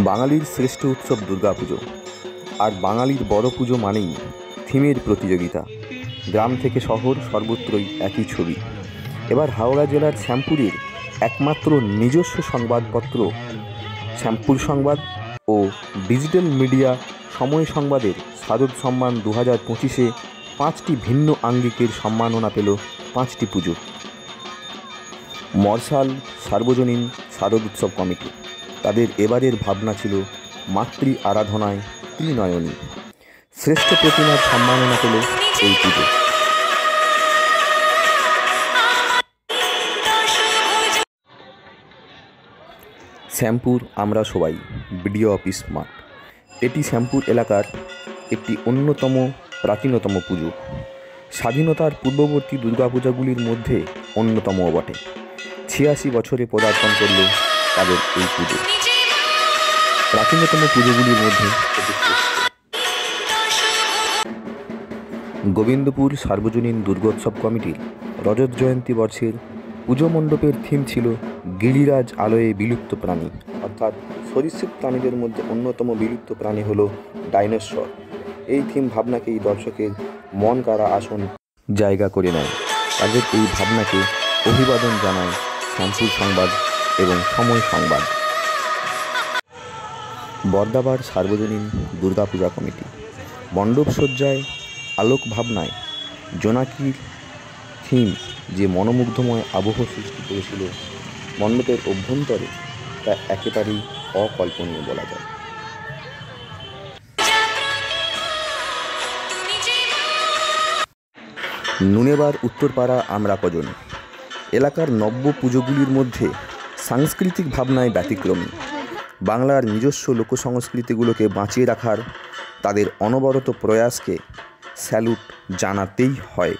বাঙালির শ্রেষ্ঠ উৎসব দুর্গাপুজো। আর বাঙালির বড় পুজো মানেই থিমের প্রতিযোগিতা। গ্রাম থেকে শহর সর্বত্রই একই ছবি। এবার হাওড়া জেলার শ্যামপুরের একমাত্র নিজস্ব সংবাদপত্র শ্যামপুর সংবাদ ও ডিজিটাল মিডিয়া সময় সংবাদের শারদ সম্মান 2025-এ 5টি ভিন্ন আঙ্গিকের সম্মাননা পেল 5টি পুজো। মর্শাল সার্বজনীন শারদ উৎসব কমিটি তাদের এবারের ভাবনা ছিল মাতৃ আরাধনায় ত্রিনয়নী। শ্রেষ্ঠ প্রতিমার সম্মাননা পেল এই পুজো। শ্যামপুর আমরা সবাই বিডিও অফিস মাঠ। এটি শ্যামপুর এলাকার একটি অন্যতম প্রাচীনতম পুজো। স্বাধীনতার পূর্ববর্তী দুর্গাপূজাগুলির মধ্যে অন্যতমও বটে। 86 বছরে পদার্পণ করল তাদের এই পুজো। প্রাচীনতম পুজোগুলির মধ্যে গোবিন্দপুর সার্বজনীন দুর্গোৎসব কমিটির রজত জয়ন্তী বর্ষের পুজো মণ্ডপের থিম ছিল গিরিরাজ আলয়ে বিলুপ্ত প্রাণী, অর্থাৎ সরীসৃপ প্রাণীদের মধ্যে অন্যতম বিলুপ্ত প্রাণী হলো ডাইনোসর। এই থিম ভাবনাকেই দর্শকের মন কাড়া আসন জায়গা করে নেয়। তাদের এই ভাবনাকে অভিবাদন জানায় শ্যামপুর সংবাদ এবং সময় সংবাদ। বর্দাবার সার্বজনীন দুর্গাপূজা কমিটি মণ্ডপ সজ্জায় আলোক ভাবনায় জোনাকির থিম যে মনোমুগ্ধময় আবহ সৃষ্টি করেছিল মণ্ডপের অভ্যন্তরে, তা একেবারেই অকল্পনীয় বলা যায়। নুনেবার উত্তরপাড়া আমরা কজন এলাকার নব্য পুজোগুলির মধ্যে সাংস্কৃতিক ভাবনায় ব্যতিক্রমী। বাংলার নিজস্ব লোকসংস্কৃতিগুলোকে বাঁচিয়ে রাখার তাদের অনবরত প্রয়াসকে স্যালুট জানাতেই হয়।